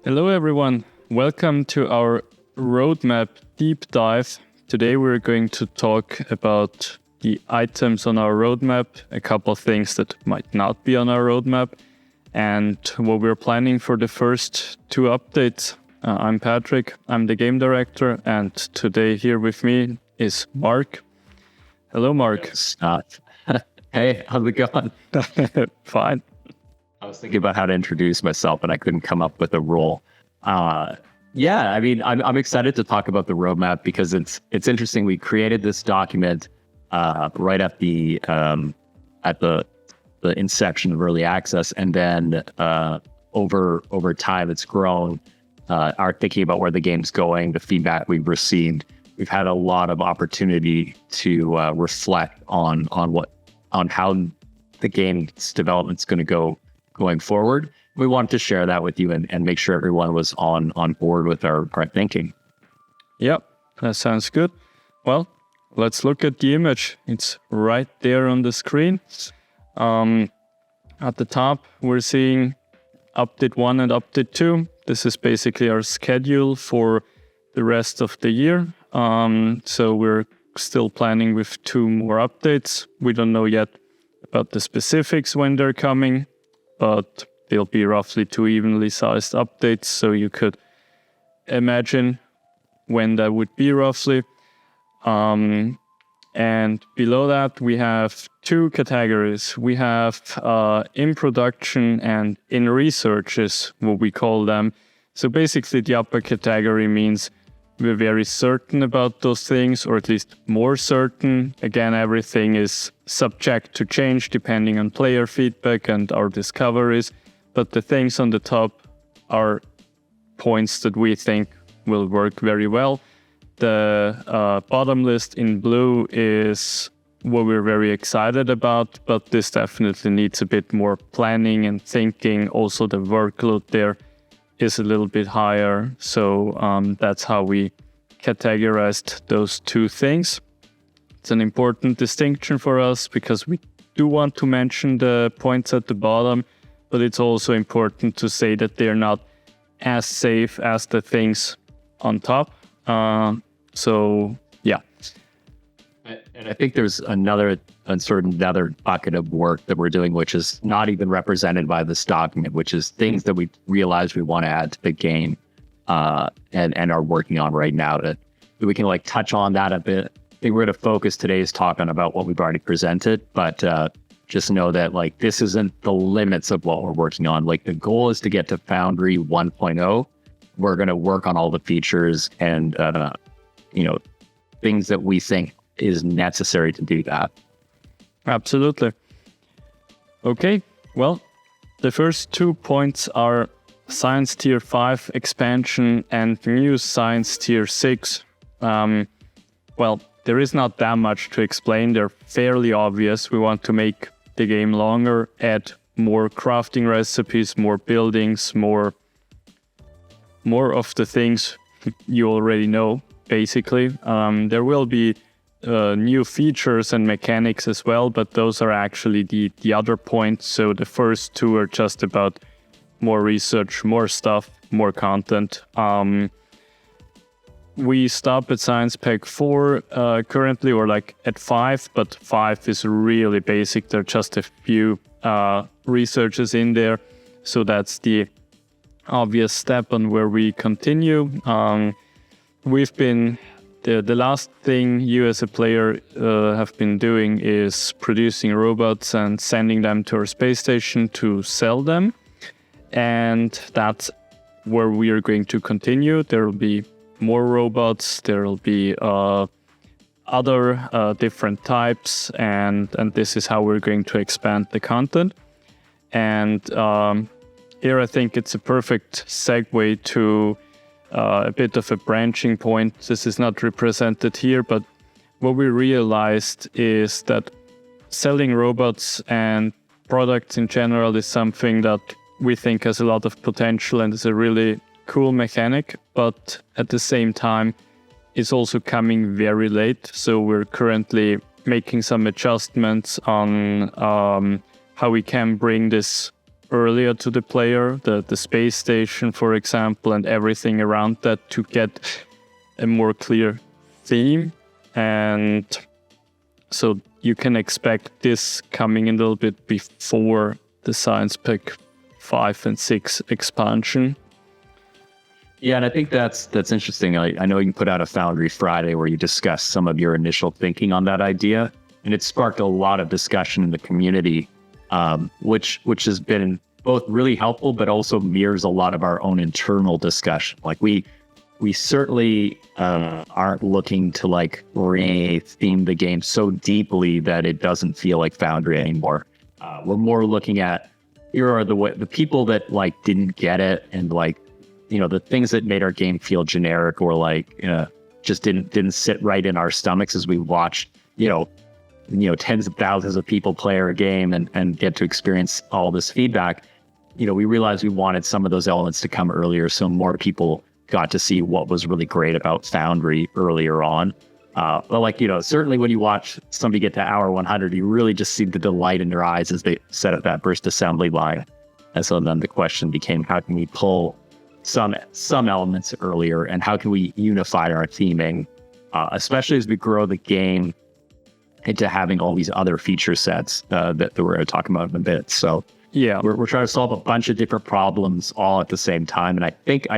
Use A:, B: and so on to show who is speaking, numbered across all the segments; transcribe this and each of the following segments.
A: Hello everyone, welcome to our roadmap deep dive. Today we're going to talk about the items on our roadmap, a couple of things that might not be on our roadmap, and what we're planning for the first two updates. I'm Patrick, I'm the game director, and today here with me is Mark. Hello Mark.
B: Scott. Hey, how's it going?
A: Fine.
B: I was thinking about how to introduce myself, and I couldn't come up with a role. I'm excited to talk about the roadmap because it's interesting. We created this document right at the inception of early access, and then over time it's grown. Our thinking about where the game's going, the feedback we've received, we've had a lot of opportunity to reflect on how the game's development's going to go going forward. We wanted to share that with you and make sure everyone was on board with our thinking.
A: Yep, that sounds good. Well, let's look at the image. It's right there on the screen. At the top, we're seeing update 1 and update 2. This is basically our schedule for the rest of the year. So we're still planning with 2 more updates. We don't know yet about the specifics when they're coming, but they'll be roughly 2 evenly sized updates, so you could imagine when that would be roughly. And below that, we have 2 categories. We have in production and in research is what we call them. So basically, the upper category means we're very certain about those things, or at least more certain. Again, everything is subject to change depending on player feedback and our discoveries. But the things on the top are points that we think will work very well. The bottom list in blue is what we're very excited about, but this definitely needs a bit more planning and thinking. Also, the workload there is a little bit higher. So that's how we categorized those 2 things. It's an important distinction for us because we do want to mention the points at the bottom, but it's also important to say that they're not as safe as the things on top. So, yeah.
B: And I think there's another bucket of work that we're doing, which is not even represented by this document, which is things that we realize we want to add to the game and are working on right now. That we can touch on that a bit. I think we're going to focus today's talk on about what we've already presented, but just know that this isn't the limits of what we're working on. The goal is to get to Foundry 1.0. We're going to work on all the features and things that we think is necessary to do that.
A: Absolutely. Okay, well, the first 2 points are Science Tier 5 expansion and new Science Tier 6. Well, there is not that much to explain. They're fairly obvious. We want to make the game longer, add more crafting recipes, more buildings, more of the things you already know, basically. There will be new features and mechanics as well, but those are actually the other points. So the first 2 are just about more research, more stuff, more content. We stop at Science Pack 4 currently, or at 5, but 5 is really basic. There are just a few researches in there. So that's the obvious step on where we continue. We've been the last thing you as a player have been doing is producing robots and sending them to our space station to sell them. And that's where we are going to continue. There will be more robots, there will be other different types, and this is how we're going to expand the content. And here I think it's a perfect segue to a bit of a branching point. This is not represented here, but what we realized is that selling robots and products in general is something that we think has a lot of potential and is a really cool mechanic, but at the same time is also coming very late. So we're currently making some adjustments on how we can bring this earlier to the player, the space station, for example, and everything around that to get a more clear theme. And so you can expect this coming in a little bit before the Science Pack 5 and 6 expansion.
B: Yeah, and I think that's interesting. I know you put out a Foundry Friday where you discuss some of your initial thinking on that idea, and it sparked a lot of discussion in the community, which has been both really helpful, but also mirrors a lot of our own internal discussion. Like we certainly aren't looking to like re-theme the game so deeply that it doesn't feel like Foundry anymore. We're more looking at here are the people that like didn't get it, and like, you know, the things that made our game feel generic or like just didn't sit right in our stomachs as we watched, you know, tens of thousands of people play our game and get to experience all this feedback. You know, we realized we wanted some of those elements to come earlier, so more people got to see what was really great about Foundry earlier on. But like, you know, certainly when you watch somebody get to hour 100, you really just see the delight in their eyes as they set up that burst assembly line. And so then the question became, how can we pull some elements earlier, and how can we unify our theming, especially as we grow the game into having all these other feature sets that we're going to talk about in a bit. So yeah, we're trying to solve a bunch of different problems all at the same time, and I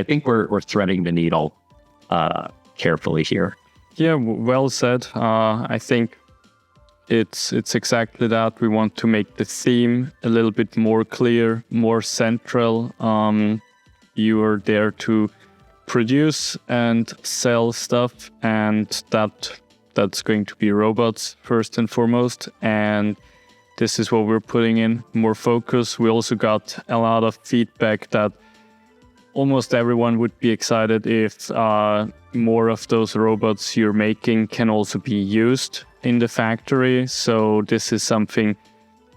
B: think we're threading the needle carefully here.
A: Yeah, well said. I think it's exactly that. We want to make the theme a little bit more clear, more central. You are there to produce and sell stuff, and that's going to be robots first and foremost. And this is what we're putting in, more focus. We also got a lot of feedback that almost everyone would be excited if more of those robots you're making can also be used in the factory. So this is something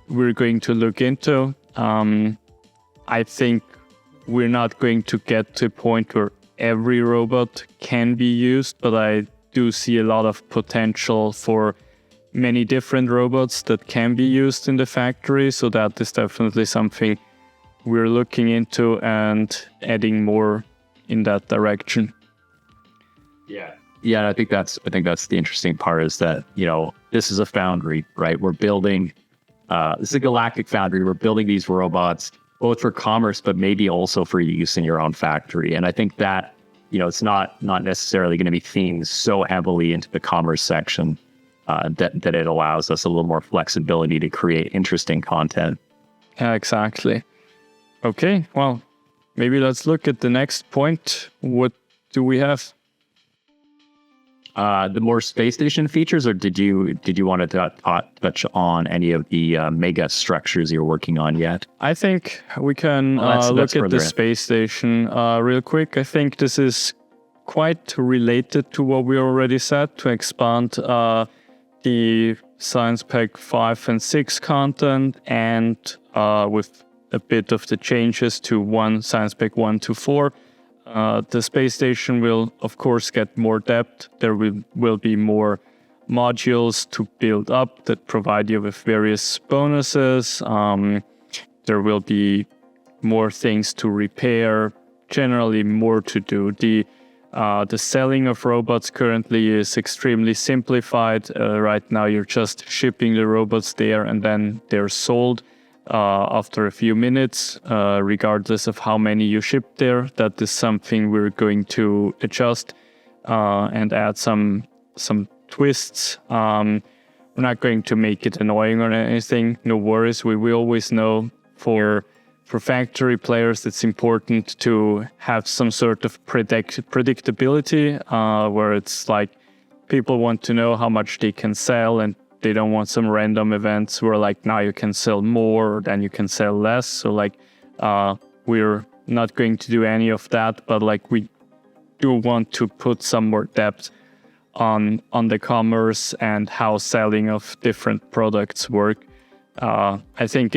A: we're going to look into. I think we're not going to get to a point where every robot can be used, but I do see a lot of potential for many different robots that can be used in the factory. So that is definitely something we're looking into and adding more in that direction.
B: Yeah, I think that's the interesting part, is that, you know, this is a foundry, right? We're building this is a galactic foundry. We're building these robots both for commerce, but maybe also for use in your own factory. And I think that, you know, it's not necessarily going to be themed so heavily into the commerce section that it allows us a little more flexibility to create interesting content.
A: Yeah, exactly. Okay, well, maybe let's look at the next point. What do we have?
B: The more space station features, or did you want to touch on any of the mega structures you're working on yet?
A: I think we can look at the space station real quick. I think this is quite related to what we already said, to expand the Science Pack 5 and 6 content, and with a bit of the changes to Science Pack 1 to 4. The space station will, of course, get more depth. There will be more modules to build up that provide you with various bonuses. There will be more things to repair, generally more to do. The selling of robots currently is extremely simplified. Right now, you're just shipping the robots there, and then they're sold after a few minutes, regardless of how many you ship there. That is something we're going to adjust and add some twists. We're not going to make it annoying or anything. No worries. We always know for factory players, it's important to have some sort of predictability, where it's like people want to know how much they can sell, and they don't want some random events where like now you can sell more, then you can sell less. So like we're not going to do any of that, but like we do want to put some more depth on the commerce and how selling of different products work. I think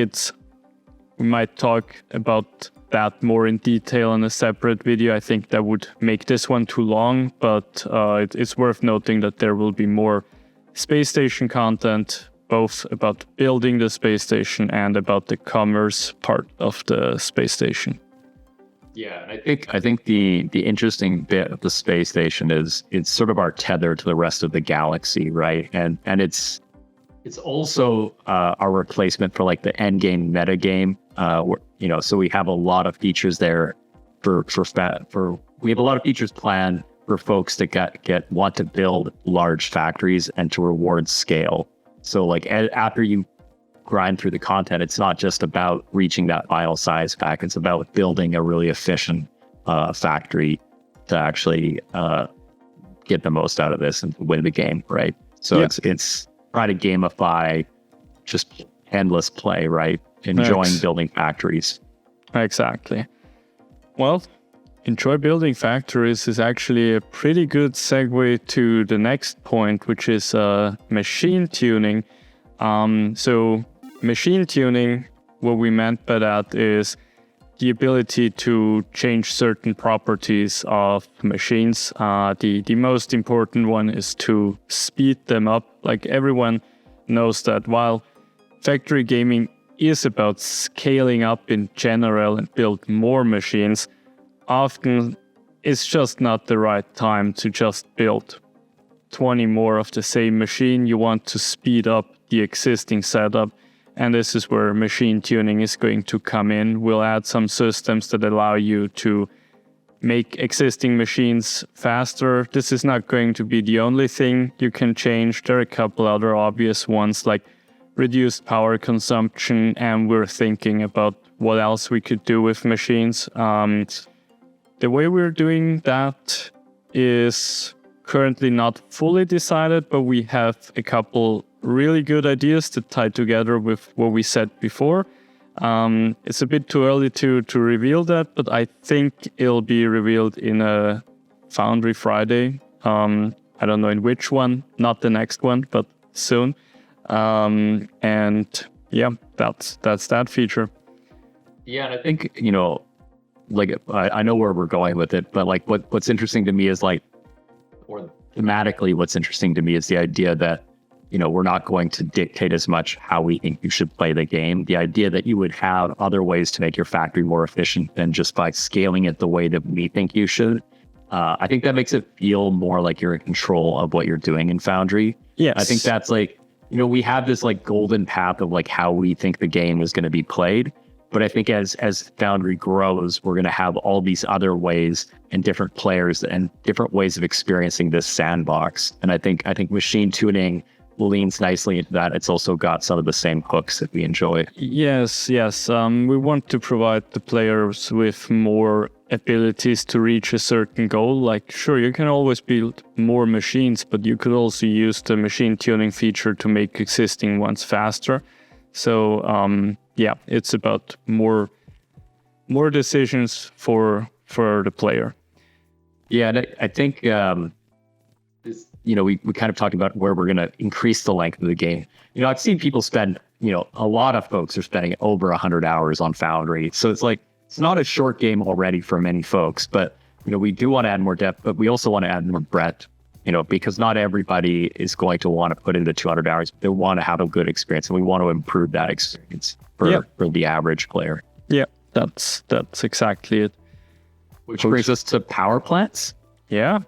A: we might talk about that more in detail in a separate video. I think that would make this one too long, but it's worth noting that there will be more space station content both about building the space station and about the commerce part of the space station.
B: Yeah, and I think the interesting bit of the space station is it's sort of our tether to the rest of the galaxy, right? And it's also our replacement for like the end game meta game. So we have a lot of features there we have a lot of features planned for folks that want to build large factories and to reward scale. So like after you grind through the content, it's not just about reaching that final size pack. It's about building a really efficient factory to actually get the most out of this and win the game, right? So it's trying to gamify just endless play, right? Enjoying building factories.
A: Exactly. Well, enjoy building factories is actually a pretty good segue to the next point, which is machine tuning. So machine tuning, what we meant by that is the ability to change certain properties of machines. The most important one is to speed them up. Like everyone knows that while factory gaming is about scaling up in general and build more machines, often it's just not the right time to just build 20 more of the same machine. You want to speed up the existing setup, and this is where machine tuning is going to come in. We'll add some systems that allow you to make existing machines faster. This is not going to be the only thing you can change. There are a couple other obvious ones like reduced power consumption, and we're thinking about what else we could do with machines. The way we're doing that is currently not fully decided, but we have a couple really good ideas that tie together with what we said before. It's a bit too early to reveal that, but I think it'll be revealed in a Foundry Friday. I don't know in which one, not the next one, but soon. And yeah, that's that feature.
B: Yeah, and I think, like I know where we're going with it, but like what's interesting to me is like, or thematically, what's interesting to me is the idea that, we're not going to dictate as much how we think you should play the game. The idea that you would have other ways to make your factory more efficient than just by scaling it the way that we think you should. I think that makes it feel more like you're in control of what you're doing in Foundry.
A: Yes.
B: I think that's like, we have this like golden path of like how we think the game is going to be played. But I think as Foundry grows, we're going to have all these other ways and different players and different ways of experiencing this sandbox. And I think machine tuning leans nicely into that. It's also got some of the same hooks that we enjoy.
A: Yes. We want to provide the players with more abilities to reach a certain goal. Like, sure, you can always build more machines, but you could also use the machine tuning feature to make existing ones faster. So, it's about more decisions for the player.
B: Yeah, and I think we kind of talked about where we're going to increase the length of the game. I've seen people spend, a lot of folks are spending over 100 hours on Foundry. So it's like, it's not a short game already for many folks, but, we do want to add more depth, but we also want to add more breadth, because not everybody is going to want to put in the 200 hours. They want to have a good experience, and we want to improve that experience for the average player.
A: Yeah, that's exactly it.
B: Which brings us to power plants.
A: Yeah.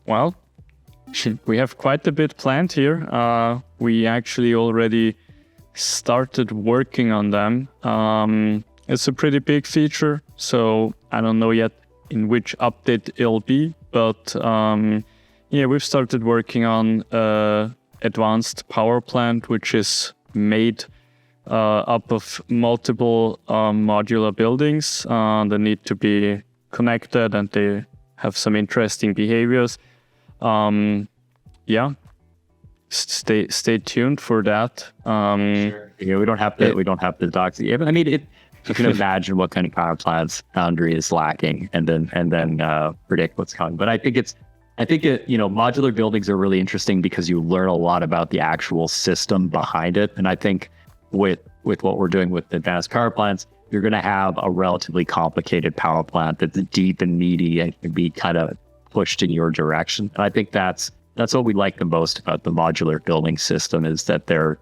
A: Well, we have quite a bit planned here. We actually already started working on them. It's a pretty big feature, so I don't know yet in which update it'll be, but we've started working on advanced power plant, which is made up of multiple modular buildings that need to be connected, and they have some interesting behaviors. Stay tuned for that.
B: Sure. We don't have to dox. I mean, you can imagine what kind of power plants Foundry is lacking, and then predict what's coming. But I think modular buildings are really interesting because you learn a lot about the actual system behind it. And I think with what we're doing with advanced power plants, you're going to have a relatively complicated power plant that's deep and meaty and can be kind of pushed in your direction. And I think that's that's what we like the most about the modular building system, is that they're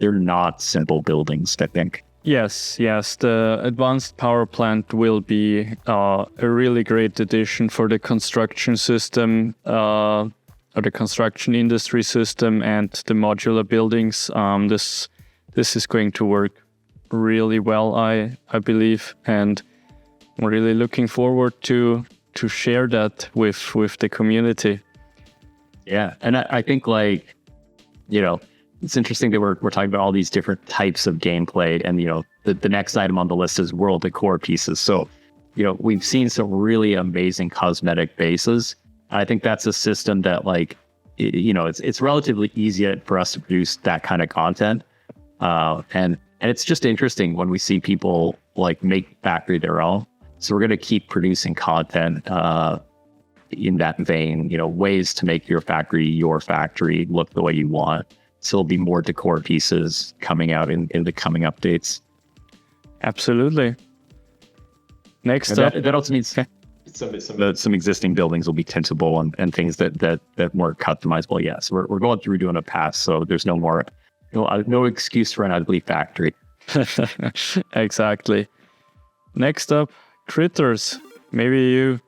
B: not simple buildings, I think.
A: Yes. The advanced power plant will be a really great addition for the construction system, or the construction industry system, and the modular buildings. This is going to work really well, I believe, and I'm really looking forward to share that with the community.
B: Yeah, and I think, like, it's interesting that we're talking about all these different types of gameplay, and the next item on the list is world decor pieces. So we've seen some really amazing cosmetic bases. I think that's a system that, like, it's relatively easy for us to produce that kind of content, and it's just interesting when we see people like make factory their own. So we're going to keep producing content in that vein, ways to make your factory look the way you want. So there'll be more decor pieces coming out in the coming updates.
A: Absolutely. Next up,
B: that also means some existing buildings will be tintable and things that more customizable. Yes, we're going through doing a pass, so there's no excuse for an ugly factory.
A: Exactly. Next up, critters. Maybe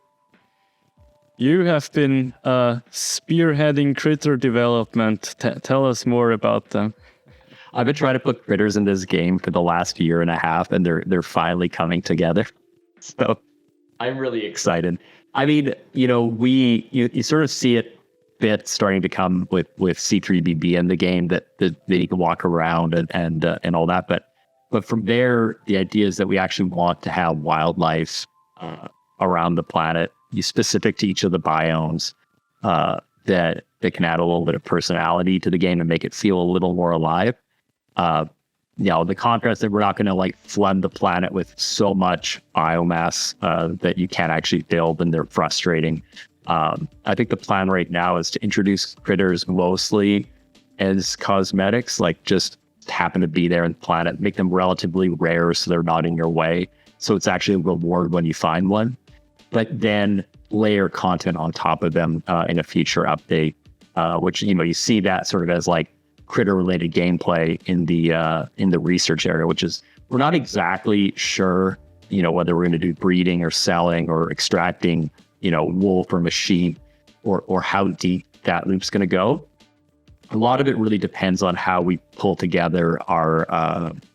A: you have been spearheading critter development. Tell us more about them.
B: I've been trying to put critters in this game for the last year and a half, and they're finally coming together. So I'm really excited. I mean, you sort of see it bit starting to come with C3BB in the game, that you can walk around and all that. But from there, the idea is that we actually want to have wildlife around the planet, specific to each of the biomes, that can add a little bit of personality to the game and make it feel a little more alive. The contrast that we're not going to like flood the planet with so much biomass that you can't actually build, and they're frustrating. I think the plan right now is to introduce critters mostly as cosmetics, like just happen to be there on the planet, make them relatively rare so they're not in your way. So it's actually a reward when you find one, but then layer content on top of them in a future update, which, you see that sort of as like critter related gameplay in the research area, which is, we're not exactly sure, whether we're going to do breeding or selling or extracting, wool from a sheep, or how deep that loop's going to go. A lot of it really depends on how we pull together our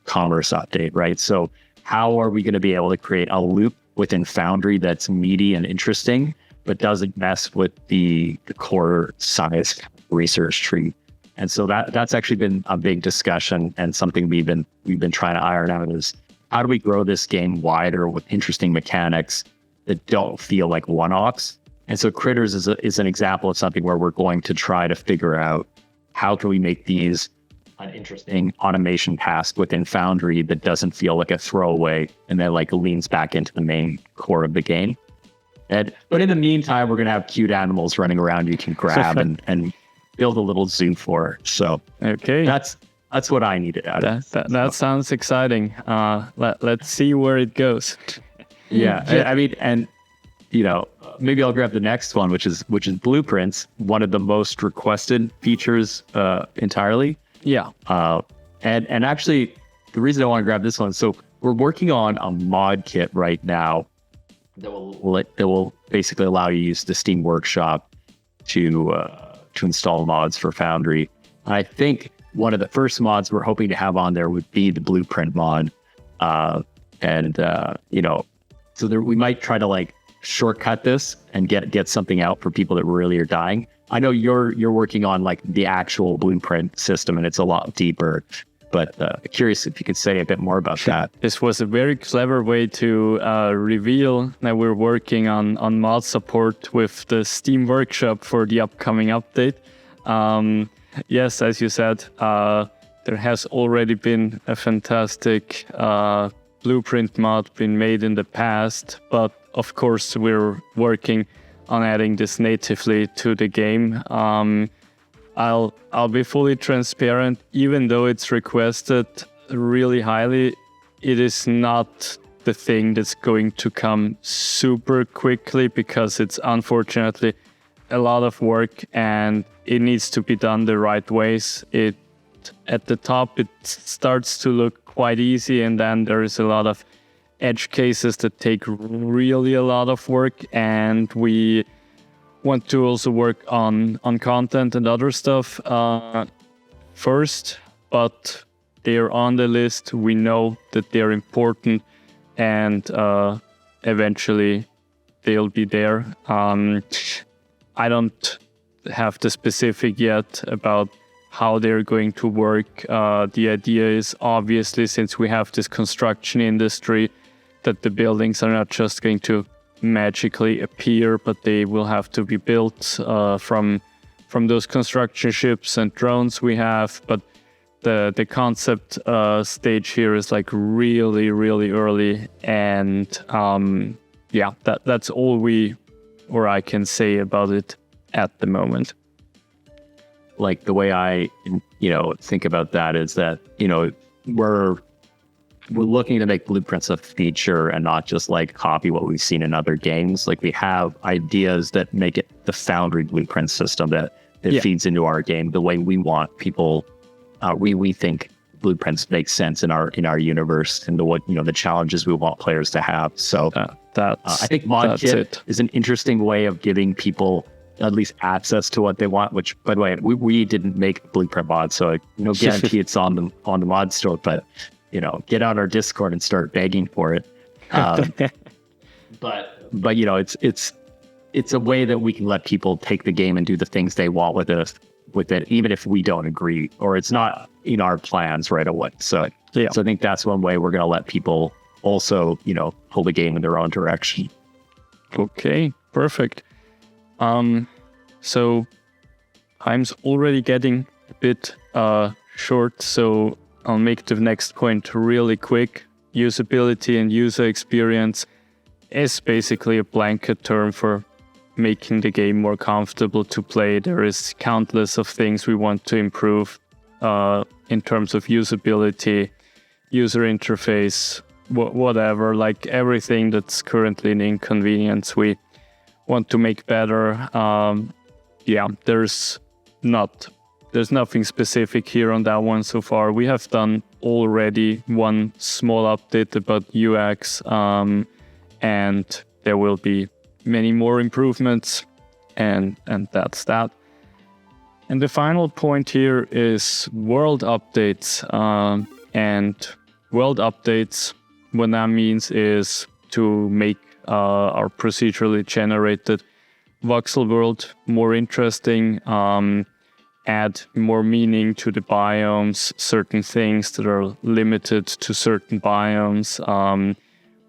B: commerce update, right? So how are we going to be able to create a loop within Foundry that's meaty and interesting, but doesn't mess with the core science research tree? And so that's actually been a big discussion, and something we've been trying to iron out is, how do we grow this game wider with interesting mechanics that don't feel like one-offs? And so Critters is an example of something where we're going to try to figure out, how can we make these an interesting automation task within Foundry that doesn't feel like a throwaway and that like leans back into the main core of the game. But in the meantime, we're going to have cute animals running around you can grab and build a little zoo for. So
A: okay,
B: that's what I needed out of it.
A: That sounds exciting. Let's see where it goes.
B: Yeah. I mean, and maybe I'll grab the next one, which is blueprints, one of the most requested features entirely.
A: Yeah.
B: And actually, the reason I want to grab this one, so we're working on a mod kit right now that will basically allow you to use the Steam Workshop to install mods for Foundry. I think one of the first mods we're hoping to have on there would be the blueprint mod, so there we might try to like shortcut this and get something out for people that really are dying. I know you're working on like the actual blueprint system, and it's a lot deeper, but curious if you could say a bit more about that.
A: This was a very clever way to reveal that we're working on mod support with the Steam Workshop for the upcoming update. Yes, as you said, there has already been a fantastic blueprint mod been made in the past, but of course we're working on adding this natively to the game. I'll be fully transparent. Even though it's requested really highly, it is not the thing that's going to come super quickly, because it's unfortunately a lot of work, and it needs to be done the right ways. At the top, it starts to look quite easy, and then there is a lot of edge cases that take really a lot of work, and we want to also work on content and other stuff first, but they're on the list. We know that they're important, and eventually they'll be there. I don't have the specific yet about how they're going to work. The idea is obviously, since we have this construction industry, that the buildings are not just going to magically appear, but they will have to be built from those construction ships and drones we have. But the concept stage here is like really early, and that's all I can say about it at the moment.
B: Like the way I think about that is that we're looking to make Blueprints a feature and not just like copy what we've seen in other games. Like we have ideas that make it the Foundry Blueprint system that feeds into our game the way we want people. We think Blueprints make sense in our universe and the challenges we want players to have. So I think ModKit is an interesting way of giving people at least access to what they want. Which, by the way, we didn't make Blueprint mod, so no guarantee it's on the mod store. But get on our Discord and start begging for it. But it's a way that we can let people take the game and do the things they want with it, even if we don't agree or it's not in our plans right away. So I think that's one way we're going to let people also, pull the game in their own direction.
A: Okay, perfect. So time's already getting a bit short, so I'll make the next point really quick. Usability and user experience is basically a blanket term for making the game more comfortable to play. There is countless of things we want to improve in terms of usability, user interface, whatever, like everything that's currently an inconvenience we want to make better. There's nothing specific here on that one so far. We have done already one small update about UX, and there will be many more improvements, and that's that. And the final point here is world updates. And world updates, what that means is to make our procedurally generated voxel world more interesting, add more meaning to the biomes, certain things that are limited to certain biomes.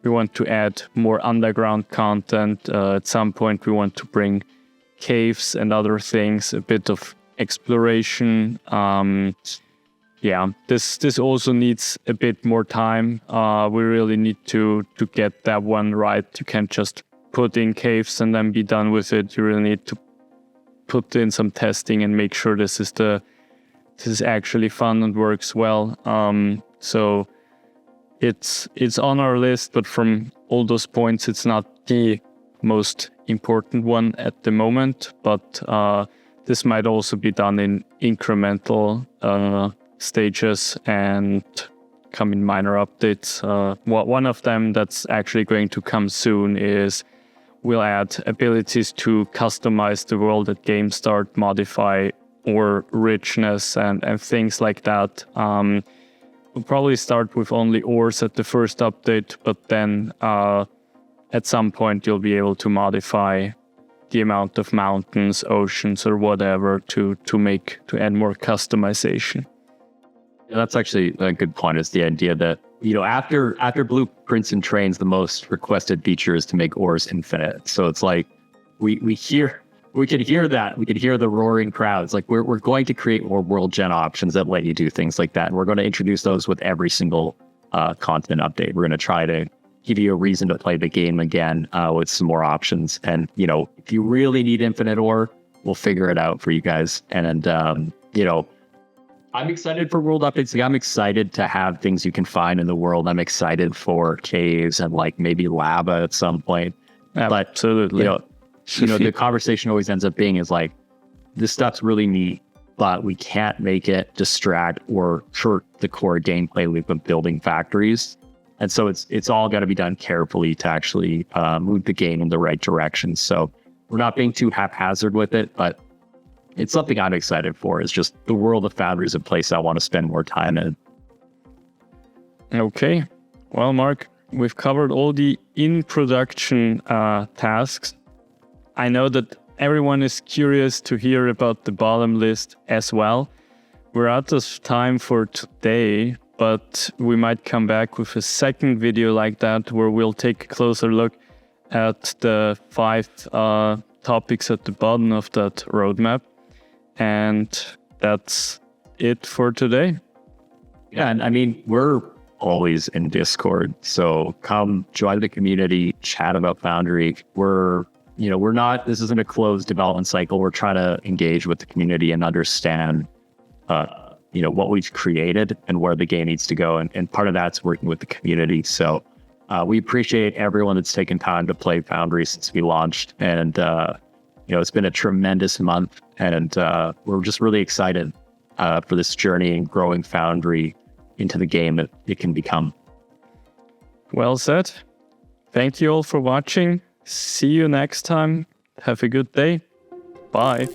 A: We want to add more underground content. At some point, we want to bring caves and other things, a bit of exploration. This also needs a bit more time. We really need to get that one right. You can't just put in caves and then be done with it. You really need to put in some testing and make sure this is actually fun and works well. So it's on our list, but from all those points, it's not the most important one at the moment. But this might also be done in incremental stages and come in minor updates. One of them that's actually going to come soon is we'll add abilities to customize the world at game start, modify ore richness and things like that. We'll probably start with only ores at the first update, but then at some point you'll be able to modify the amount of mountains, oceans, or whatever to add more customization.
B: Yeah, that's actually a good point, is the idea that, after Blueprints and Trains, the most requested feature is to make ores infinite. So it's like we can hear that. We can hear the roaring crowds. Like we're going to create more world gen options that let you do things like that. And we're going to introduce those with every single content update. We're going to try to give you a reason to play the game again with some more options. And, if you really need infinite ore, we'll figure it out for you guys. And I'm excited for world updates. Like, I'm excited to have things you can find in the world. I'm excited for caves and like maybe lava at some point.
A: Absolutely.
B: But, the conversation always ends up being is like, this stuff's really neat, but we can't make it distract or hurt the core gameplay we've been building factories. And so it's all got to be done carefully to actually move the game in the right direction. So we're not being too haphazard with it, but it's something I'm excited for. It's just the world of Foundry is a place I want to spend more time in.
A: Okay. Well, Mark, we've covered all the in-production tasks. I know that everyone is curious to hear about the bottom list as well. We're out of time for today, but we might come back with a second video like that where we'll take a closer look at the 5 topics at the bottom of that roadmap. And that's it for today.
B: Yeah, and I mean, we're always in Discord, so come join the community, chat about Foundry. This isn't a closed development cycle. We're trying to engage with the community and understand, what we've created and where the game needs to go. And part of that's working with the community. So we appreciate everyone that's taken time to play Foundry since we launched. And, it's been a tremendous month. And we're just really excited for this journey and growing Foundry into the game that it can become.
A: Well said. Thank you all for watching. See you next time. Have a good day. Bye.